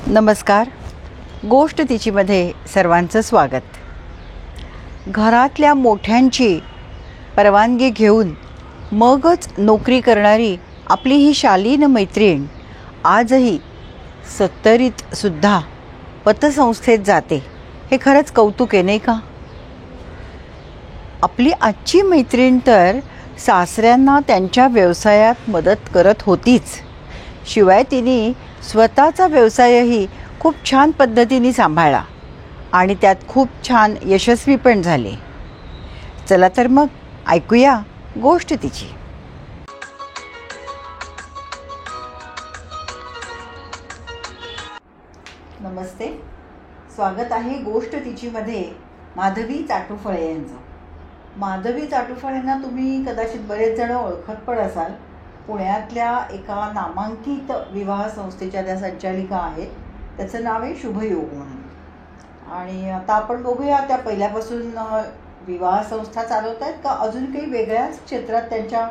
नमस्कार. गोष्ट तिचीमध्ये सर्वांचं स्वागत. घरातल्या मोठ्यांची परवानगी घेऊन मगच नोकरी करणारी आपली ही शालीन मैत्रीण आजही 70त सुद्धा पतसंस्थेत जाते. हे खरंच कौतुक आहे नाही का? आपली आजची मैत्रीण तर सासऱ्यांना त्यांच्या व्यवसायात मदत करत होतीच, शिवाय तिने स्वतःचा व्यवसायही खूप छान पद्धतीने सांभाळला आणि त्यात खूप छान यशस्वी पण झाले. चला तर मग ऐकूया गोष्ट तिची. नमस्ते, स्वागत आहे गोष्ट तिचीमध्ये माधवी चाटुफळे यांचं. माधवी चाटुफळेंना तुम्ही कदाचित बरेच जण ओळखत पण असाल. पुण्यातल्या एका नामांकित विवाह संस्थेच्या त्या संचालिका आहेत. त्याचं नाव आहे शुभयोग म्हणून. आणि आता आपण बघूया त्या पहिल्यापासून विवाह संस्था चालवत आहेत का अजून काही वेगळ्याच क्षेत्रात त्यांच्या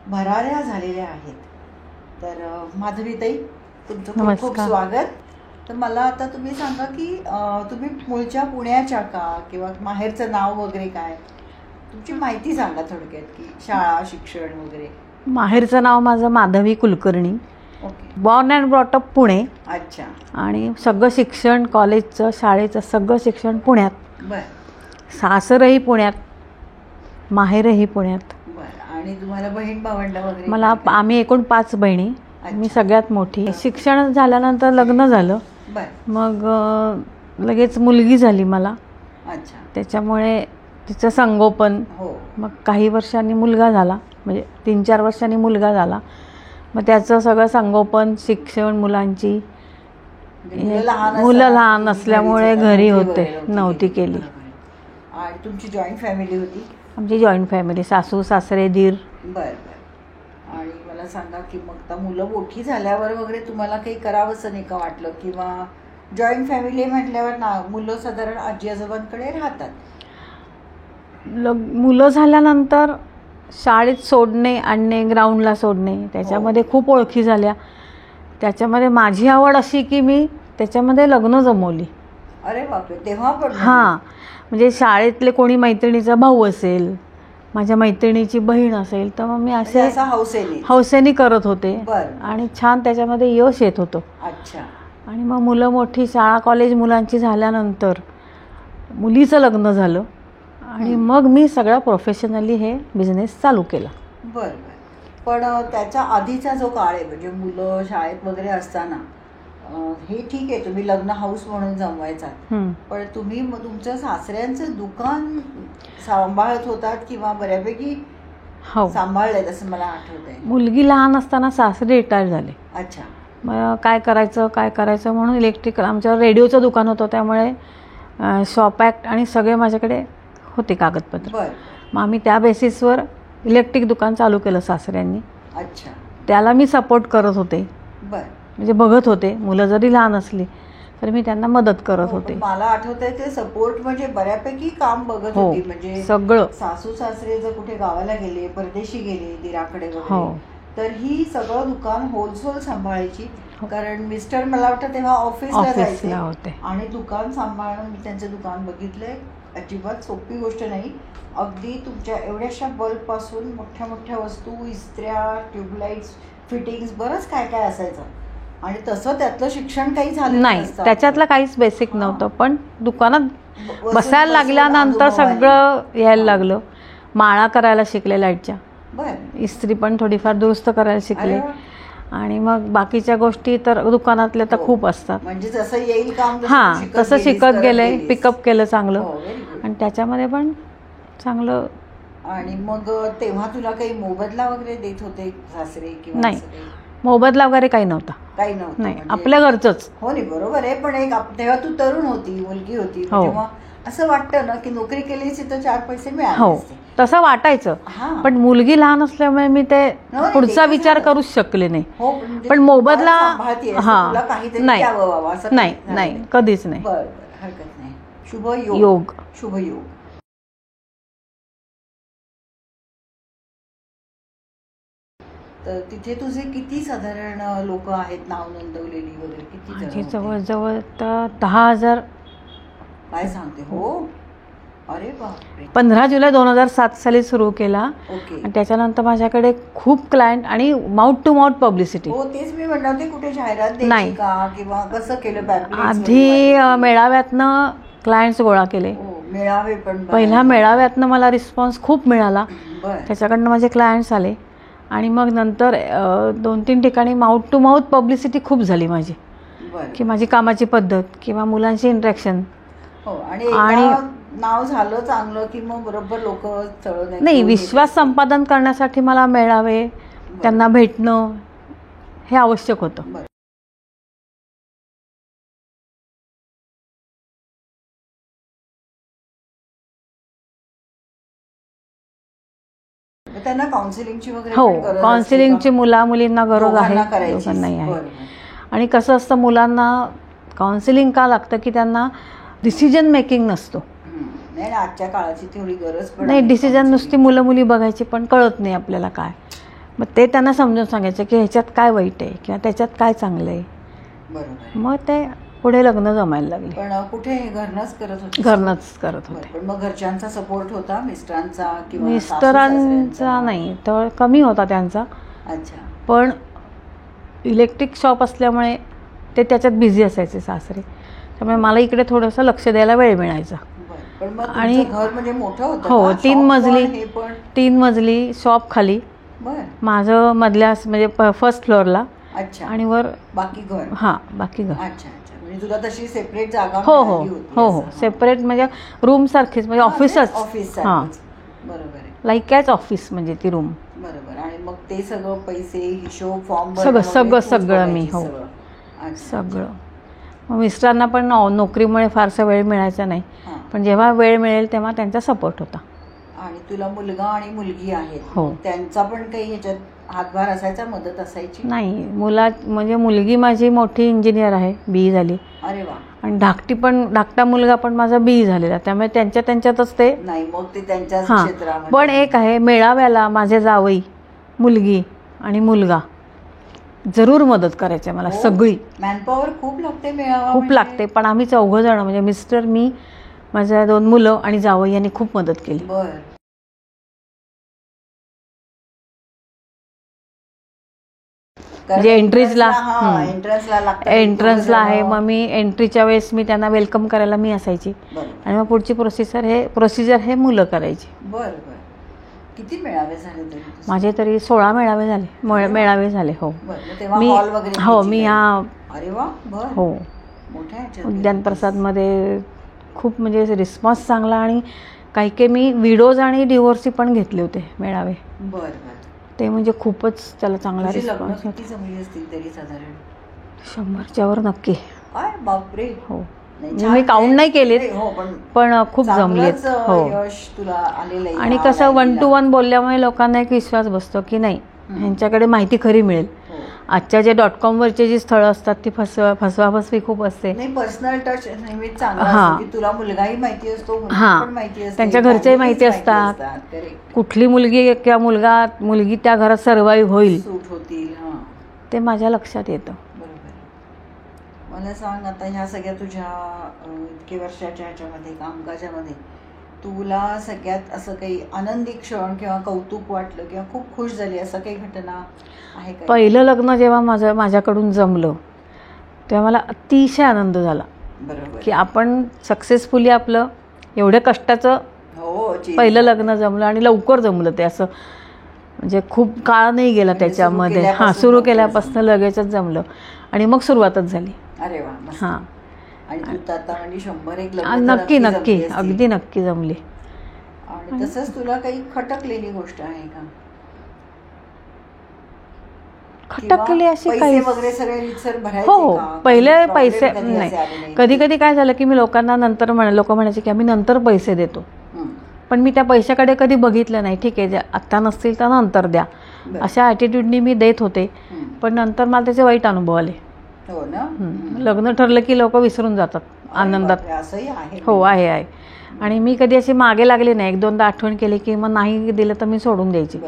भराऱ्या झालेल्या आहेत. तर माधवीताई, तुमचं खूप खूप स्वागत. तर मला आता तुम्ही सांगा की तुम्ही मूळच्या पुण्याच्या का किंवा माहेरचं नाव वगैरे काय, तुमची माहिती सांगा थोडक्यात की शाळा शिक्षण वगैरे. माहेरचं नाव माझं Madhavi Kulkarni. Okay. Born and brought up Pune. अच्छा. आणि सगळं शिक्षण कॉलेजचं शाळेचं सगळं शिक्षण पुण्यात. बरं. सासरही पुण्यात, माहेरही पुण्यात. बरं. आणि तुम्हाला बहीण भावंड वगैरे? मला आम्ही एकूण 5 बहिणी. मी सगळ्यात मोठी. शिक्षण झाल्यानंतर लग्न झालं. बरं. मग लगेच मुलगी झाली मला. अच्छा. त्याच्यामुळे तिचं संगोपन. हो. मग काही वर्षांनी मुलगा झाला, म्हणजे 3-4 वर्षांनी मुलगा झाला. मग त्याचं सगळं संगोपन, शिक्षण, मुलांची. मुलं लहान असल्यामुळे घरी नव्हती केली. आणि तुमची जॉईंट फॅमिली होती? आमची जॉईंट फॅमिली, सासू सासरे दीर. बरं बरं. आणि मला सांगा की मग आता मुलं मोठी झाल्यावर वगैरे तुम्हाला काही करावंसं नाही का वाटलं? किंवा जॉईंट फॅमिली म्हटल्यावर ना मुलं साधारण आजी आजोबांकडे राहतात. मुलं झाल्यानंतर शाळेत सोडणे आणणे, ग्राउंडला सोडणे, त्याच्यामध्ये खूप ओळखी झाल्या. त्याच्यामध्ये माझी आवड अशी की मी त्याच्यामध्ये लग्न जमवली. अरे बापरे, तेव्हा पण? हां, म्हणजे शाळेतले कोणी मैत्रिणीचा भाऊ असेल, माझ्या मैत्रिणीची बहीण असेल, तर मग मी असे हौसेने करत होते. आणि छान त्याच्यामध्ये यश येत होतं. अच्छा. आणि मग मुलं मोठी, शाळा कॉलेज मुलांची झाल्यानंतर मुलीचं लग्न झालं आणि मग मी सगळा प्रोफेशनली हे बिझनेस चालू केला. बरं बरं. पण त्याच्या आधीचा जो काळ आहे, म्हणजे मुलं शाळेत वगैरे असताना, हे ठीक आहे तुम्ही लग्न हाऊस म्हणून जमवायचात, पण तुम्ही तुमचं सासऱ्यांचं दुकान सांभाळत होतात किंवा बऱ्यापैकी सांभाळलंय असं मला आठवत आहे. मुलगी लहान असताना सासरे रिटायर झाले. अच्छा. मग काय करायचं म्हणून इलेक्ट्रिकल, आमच्यावर रेडिओचं दुकान होतं, त्यामुळे शॉप ॲक्ट आणि सगळे माझ्याकडे होते कागदपत्र. मग आम्ही त्या बेसिसवर इलेक्ट्रिक दुकान चालू केलं सासऱ्यांनी. अच्छा. त्याला मी सपोर्ट करत होते. म्हणजे बघत होते, मुलं जरी लहान असली तर मी त्यांना मदत करत होते. मला आठवतंय ते सपोर्ट म्हणजे बऱ्यापैकी काम बघत होती. म्हणजे सगळं सासू सासरे जर कुठे गावाला गेले, परदेशी गेले दिराकडे वगैरे, तर ही सगळं दुकान होलसेल सांभाळायची. कारण मिस्टर मला वाटतं तेव्हा ऑफिसला जायचे आणि दुकान सांभाळणं, मी त्यांचं दुकान बघितलंय, अजिबात सोपी गोष्ट नाही. अगदी तुमच्या एवढ्याशा बल्बपासून मोठ्या मोठ्या वस्तू, इस्त्र्या, ट्यूबलाईट्स, फिटिंग्स, बरंच काय काय असायचं. आणि तसं त्यातलं शिक्षण काही झालं नाही, त्याच्यातलं काहीच बेसिक नव्हतं. पण दुकानात बसायला लागल्यानंतर सगळं यायला लागलं. माळा करायला शिकले लाईटच्या. इस्त्री पण थोडीफार दुरुस्त करायला शिकले. आणि मग बाकीच्या गोष्टी तर दुकानातल्या तर खूप असतात. म्हणजे जसं येईल काम तसं शिकत गेले, पिकअप केलं चांगलं. आणि त्याच्यामध्ये पण चांगलं. आणि मग तेव्हा तुला काही मोबदला वगैरे देत होते सासरे किंवा? नाही, मोबदला वगैरे काही नव्हता. नाही, आपल्या घरचंच. हो नाही, बरोबर आहे. पण एक तेव्हा तू तरुण होती, मुलगी होती, तेव्हा असं वाटतं ना की नोकरी केलीच तर 4 पैसे मिळाले. तसं वाटायचं. पण मुलगी लहान असल्यामुळे मी ते पुढचा विचार करूच शकले नाही. पण मोबदला नाही, कधीच नाही. हरकत नाही. शुभयोग. शुभयोग. तर तिथे तुझे किती साधारण लोक आहेत नाव नोंदवलेली वगैरे, किती जण माझे होते? जवळजवळ तर 10,000. काय सांगते? हो, अरे बापरे. 15 जुलै 2007 साली सुरू केला ओके. आणि त्याच्यानंतर माझ्याकडे खूप क्लायंट आणि माउथ टू माउथ पब्लिसिटी. हो, तेच मी म्हणणार होते, कुठे जाहिरात द्यायची नाही. का किंवा कसं केलं? pamphlets आधी वगैरे? मेळाव्यातनं क्लायंट्स गोळा केले. हो, मेळावे पण पहिल्या मेळाव्यातनं मला रिस्पॉन्स खूप मिळाला, बरं. त्याच्याकडनं माझे क्लायंट्स आले आणि मग नंतर 2-3 ठिकाणी माउथ टू माउथ पब्लिसिटी खूप झाली माझी, बरं. की माझी कामाची पद्धत किंवा मुलांची इंटरॅक्शन. हो, आणि एकदा नाव झालं चांगलं की मग बरोबर लोक नाही, विश्वास संपादन करण्यासाठी मला मेळावे, त्यांना भेटणं हे आवश्यक होतं. बरं. त्यांना काउन्सिलिंगची वगैरे हो, पण गरज असते का? काउन्सिलिंगची मुलींना गरज आहे, दोघांना करायची. दोघांनाही आहे. बरं. आणि कसं असतं, मुलांना काउन्सिलिंग का लागतं की त्यांना डिसिजन मेकिंग नसतो. नाही, आजच्या काळाची थोडी गरज पण नाही, आहे डिसिजन counseling. नुसती मुलं मुली बघायची पण कळत नाही आपल्याला काय. मग ते त्यांना समजून सांगायचं की ह्याच्यात काय वाईट आहे किंवा त्याच्यात काय चांगलं आहे. बरोबर. मग ते पुढे लग्न जमायला लागले. पण कुठे घरनंच करत होते? घरनंच करत होते. पण मग घरच्यांचा सपोर्ट होता, मिस्टरांचा किंवा मिस्टरांचा नाही तर कमी होता त्यांचा. अच्छा. पण इलेक्ट्रिक शॉप असल्यामुळे ते त्याच्यात बिझी असायचे सासरे, त्यामुळे मला इकडे थोडंसं लक्ष द्यायला वेळ मिळायचा. पण मग आणि तुमचं घर म्हणजे मोठं होतं हो, का? 3 Shop मजली, पण, हे पण? 3 मजली शॉप खाली, बरं. माझं मधल्या म्हणजे फर्स्ट फ्लोअरला, अच्छा. आणि वर बाकी घर? हां, बाकी घर. अच्छा अच्छा. म्हणजे तुला तशी सेपरेट जागा हो हो मिळाली होती हो हो, असं? सेपरेट म्हणजे रूम सारखीच, म्हणजे ऑफिसच. ऑफिस. हां, बरोबर आहे. लाईक ॲज ऑफिस म्हणजे ती रूम. बरोबर. आणि मग ते सगळं पैसे, हिशोब, फॉर्म सगळं मी. हो, सगळं. मग मिस्टरांना पण नोकरीमुळे फारसा वेळ मिळायचा नाही, पण जेव्हा वेळ मिळेल तेव्हा त्यांचा सपोर्ट होता. आणि तुला मुलगा आणि मुलगी आहेत, हो. त्यांचा पण काही ह्याच्यात हातभार असायचा, मदत असायची? नाही, म्हणजे मुलगी माझी मोठी इंजिनियर आहे, BE झाली. अरे वा. आणि धाकटा मुलगा पण माझा BE झालेला, त्यामुळे त्यांच्यातच ते नाही, मग ते त्यांच्या हां. क्षेत्रामध्ये. पण एक आहे, मेळाव्याला माझे जावई, मुलगी आणि मुलगा जरूर मदत करायचे मला. हो. सगळी मॅनपॉवर खूप लागते मेळावा खूप म्हणजे. लागते, पण आम्ही 4 जण म्हणजे मिस्टर, मी, माझ्या 2 मुलं आणि जावई यांनी खूप मदत केली. बरं. म्हणजे एंट्रीजला एंट्रन्सला आहे, मग मी एंट्रीच्या वेळेस मी त्यांना वेलकम करायला मी असायची, आणि मग पुढची प्रोसिजर हे मुलं करायची. बरं बरं. किती मेळावे झाले तरी? माझे तरी 16 मेळावे झाले. मेळावे झाले. हो, मी हो मी अरे वा. बरं. हो, मोठ्या उद्यान प्रसादमध्ये खूप म्हणजे रिस्पॉन्स चांगला, आणि काही मी विडोज आणि डिवोर्सी पण घेतले होते मेळावे. बरं बरं. ते म्हणजे खूपच त्याला चांगला रिस्पॉन्स किती जमली असतील तरी साधारण? 100च्या वर नक्की. काय बापरे. हो, मी काउंट नाही केलेत, पण खूप जमलेत. हो, यश तुला आलेलं आहे. आणि कसं 1 to 1 बोलल्यामुळे लोकांना एक विश्वास बसतो की नाही, ह्यांच्याकडे माहिती खरी मिळेल. आजच्या जे .com-वरचे जी स्थळं असतात ती फसवाफसवी खूप असते. नाही, पर्सनल टच नेहमीच चांगला असतो की तुला मुलगाही माहिती असतो, मुलगी पण माहिती असते, त्यांच्या घरचेही माहिती असतात, कुठली मुलगी किंवा मुलगी त्या घरात सर्वाईव्ह होईल, सूट होतील. ते माझ्या लक्षात येतं. बरोबर. मला सांग, आता ह्या सगळ्या तुझ्या इतके वर्षाच्या ह्याच्यामध्ये कामकाजामध्ये तुला सगळ्यात असं काही आनंदी क्षण किंवा कौतुक वाटलं किंवा खूप खुश झाली असं काही घटना आहे का? पहिलं लग्न जेव्हा माझ्याकडून जमलं तेव्हा मला अतिशय आनंद झाला. बरोबर. की आपण सक्सेसफुली आपलं एवढ्या कष्टाचं पहिलं लग्न जमलं, आणि लवकर जमलं ते, असं म्हणजे खूप काळ नाही गेला त्याच्यामध्ये. हां, सुरू केल्यापासून लगेचच जमलं, आणि मग सुरुवातच झाली. अरे वा. हां. आणि तू आता म्हणजे 101 नक्की अगदी नक्की जमली. आणि तसंच तुला काही खटकलेली गोष्ट आहे का? खटकली अशी काही वगैरे सगळे रितसर भरायचे हो, का? पहिले पैसे नाही. कधी काय झालं की मी लोकांना नंतर लोक म्हणायचे की आम्ही नंतर पैसे देतो, पण मी त्या पैशाकडे कधी बघितलं नाही. ठीक आहे, आत्ता नसतील तर नंतर द्या, अशा ॲटिट्यूडनी मी देत होते. पण नंतर मला त्याचे वाईट अनुभव आले. हो ना. लग्न ठरलं की लोक विसरून जातात आनंदात. असंही आहे. हो, आहे. आणि मी कधी अशी मागे लागली नाही. 1-2दा आठवण केली की मग नाही दिलं तर मी सोडून द्यायची.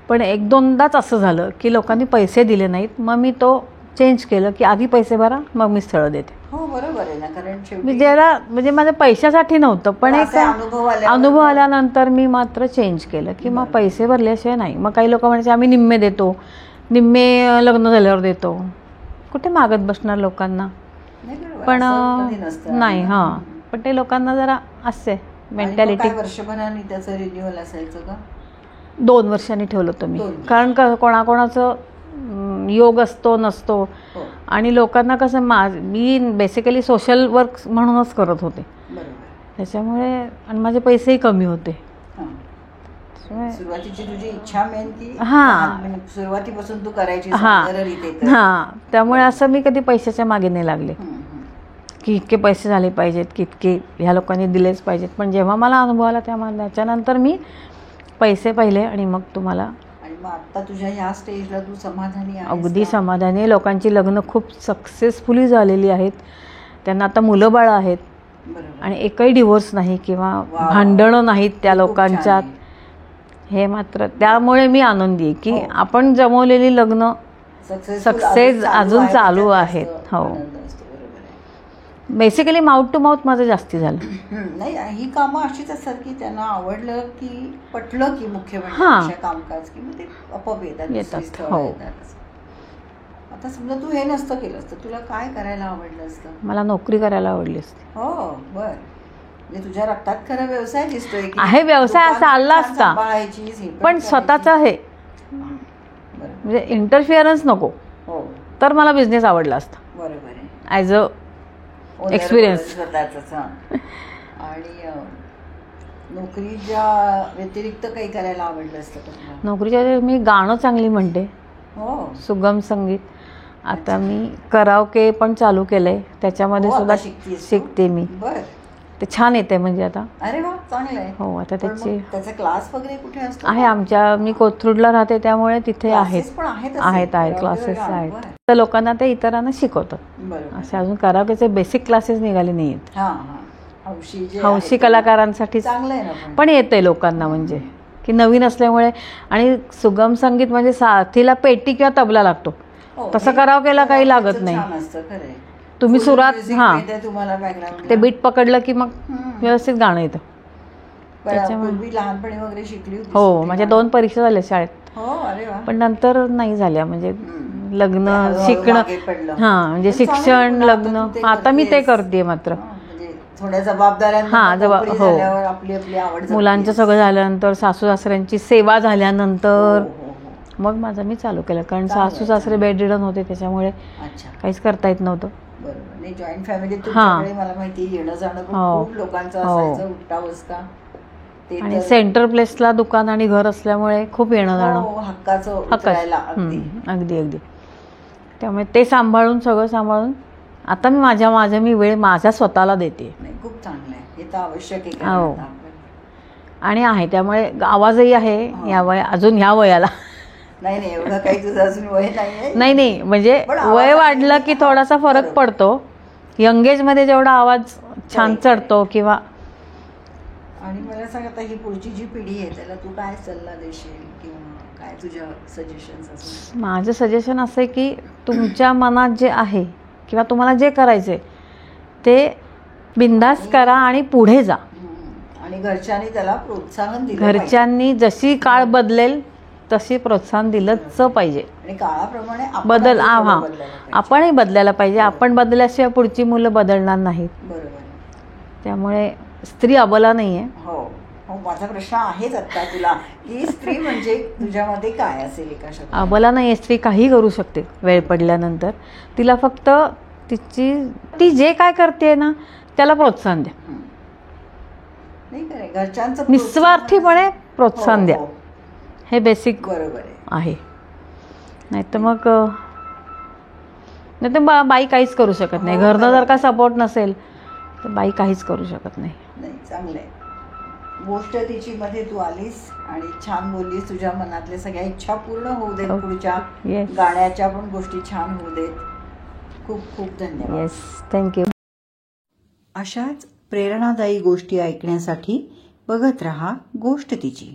पण 1-2दाच असं झालं की लोकांनी पैसे दिले नाहीत. मग मी तो चेंज केलं की आधी पैसे भरा मग मी स्थळं देते. हो बरोबर आहे ना, कारण मी शेवटी ज्याला म्हणजे माझ्या पैशासाठी नव्हतं, पण एक असे अनुभव अनुभव आल्यानंतर मी मात्र चेंज केलं की मग पैसे भरल्याशिवाय नाही. मग काही लोक म्हणायचे आम्ही निम्मे देतो, निम्मे लग्न झाल्यावर देतो. कुठे मागत बसणार लोकांना. पण नाही हां, पण ते लोकांना जरा असते मेंटॅलिटी. वर्षभराने त्याचं रिन्युअल असायचं का? 2 वर्षांनी ठेवलं होतं मी, कारण कोणाकोणाचं योग असतो नसतो. आणि लोकांना कसं मी बेसिकली सोशल वर्क म्हणूनच करत होते त्याच्यामुळे, आणि माझे पैसेही कमी होते. सुरुवातीची तुझी इच्छा मेन की हां सुरुवातीपासून तू करायची. हां, त्यामुळे असं मी कधी पैशाच्या मागे नाही लागले की इतके पैसे झाले पाहिजेत की इतके ह्या लोकांनी दिलेच पाहिजेत. पण जेव्हा मला अनुभव आला त्याच्यानंतर मी पैसे पाहिले आणि मग तुम्हाला. आणि मग आता तुझ्या ह्या स्टेजला तू समाधानी आहेस? अगदी समाधानी आहे. लोकांची लग्न खूप सक्सेसफुली झालेली आहेत, त्यांना आता मुलं बाळं आहेत आणि एकही डिवोर्स नाही किंवा भांडणं नाहीत त्या लोकांच्यात. हे मात्र त्यामुळे मी आनंदी आहे की आपण जमवलेली लग्न सक्सेस अजून चालू आहेत. हो, बेसिकली माउथ टू माउथ माझं जास्ती झालं. नाही, ही कामं अशीच असतात की त्यांना आवडलं की पटलं की मुख्य म्हणजे कामकाज की मग ते आपोआप येतात. हो, आता समजा तू हे नसतं केलं तर तुला काय करायला आवडलं असतं? मला नोकरी करायला आवडली असती. हो बर, म्हणजे तुझ्या रक्तात खरा व्यवसाय दिसतोय की आहे. व्यवसाय असा आला असता पण स्वतःचा आहे, म्हणजे इंटरफिअरन्स नको. हो, तर मला बिझनेस आवडला असता. बरोबर आहे, ॲज अ एक्सपिरियन्स स्वतःच. आणि नोकरीच्या व्यतिरिक्त काही करायला आवडलं असतं का? नोकरीच्या मी गाणं चांगली म्हणते. हो, सुगम संगीत. आता मी कराओके पण चालू केलंय, त्याच्यामध्ये सुद्धा शिकते मी. बरं, ते छान येते म्हणजे आता. अरे वा, चांगलं आहे. हो, आता त्याचा क्लास वगैरे कुठे असतो? आहे आमच्या, मी कोथरूडला राहते त्यामुळे तिथे आहेत क्लासेस आहेत. तर लोकांना ते इतरांना शिकवतात. असे अजून कराओकेचे बेसिक क्लासेस निघाले नाही आहेत. हौशी कलाकारांसाठी पण येतंय लोकांना, म्हणजे की नवीन असल्यामुळे. आणि सुगम संगीत म्हणजे साथीला पेटी किंवा तबला लागतो, तसं कराओकेला काही लागत नाही. तुम्ही सुरात ते बीट पकडलं की मग व्यवस्थित गाणं येतं. त्याच्यामुळे लहानपणी वगैरे शिकली होती? हो, माझ्या 2 परीक्षा झाल्या शाळेत. हो, अरे वा. पण नंतर नाही झाल्या, म्हणजे लग्न शिकणं. हां, म्हणजे शिक्षण लग्न. आता मी ते करते मात्र थोड्या जबाबदाऱ्या. हो, मुलांचं सगळं झाल्यानंतर, सासू सासऱ्यांची सेवा झाल्यानंतर मग माझं मी चालू केलं. कारण सासू सासरे बेड रिडन होते त्याच्यामुळे काहीच करता येत नव्हतं. जॉईंट फॅमिलीत तुमच्याकडे मला माहिती येणं जाणं खूप लोकांचं असायचं, उठता बसता. आणि सेंटर प्लेसला दुकान आणि घर असल्यामुळे खूप येणं जाणं अगदी अगदी. त्यामुळे ते सगळं सांभाळून आता मी माझी वेळ माझ्या स्वतःला देते. खूप चांगलं आहे, हे तर आवश्यक आहे. हो, आणि आहे त्यामुळे आवाजही आहे या अजून ह्या वयाला. नाही, एवढं काही तुझं अजून वय नाही, म्हणजे वय वाढलं की थोडासा फरक पडतो. यंग एज मध्ये जेवढा आवाज छान चढतो किंवा. आणि मला सांग, आता ही पुढची जी पिढी आहे त्याला तू काय सल्ला देशील किंवा काय तुझ्या सजेशन्स असतील? माझं सजेशन असं आहे की तुमच्या मनात जे आहे किंवा तुम्हाला जे करायचंय ते बिंदास करा आणि पुढे जा. आणि घरच्यांनी त्याला प्रोत्साहन दिलं. घरच्यांनी जशी काळ बदलेल तशी प्रोत्साहन दिलंच पाहिजे. आणि काळाप्रमाणे आपणही बदलायला पाहिजे. आपण बदलल्याशिवाय पुढची मुलं बदलणार नाहीत. बरोबर. त्यामुळे स्त्री अबला नाहीये. हो, माझा प्रश्न आहेच आता तुला की स्त्री म्हणजे तुझ्यामध्ये काय असेल एका शब्दात? अबला नाहीये, स्त्री काही करू शकते वेळ पडल्यानंतर. तिला फक्त ती जे काय करते ना त्याला प्रोत्साहन द्या. नाही, घरच्यांचं निस्वार्थीपणे प्रोत्साहन द्या. हे बेसिक बरोबर आहे. नाहीतर मग बाई काहीच करू शकत नाही. घरनं जर का सपोर्ट नसेल तर बाई काहीच करू शकत नाही. चांगलं आहे. गोष्ट तिची मध्ये तू आलीस आणि छान बोललीस. तुझ्या मनातल्या सगळ्या इच्छा पूर्ण होऊ देत. पुढच्या गाण्याच्या पण गोष्टी छान होऊ देत. खूप खूप धन्यवाद. Yes, thank you. अशाच प्रेरणादायी गोष्टी ऐकण्यासाठी बघत रहा गोष्ट तिची.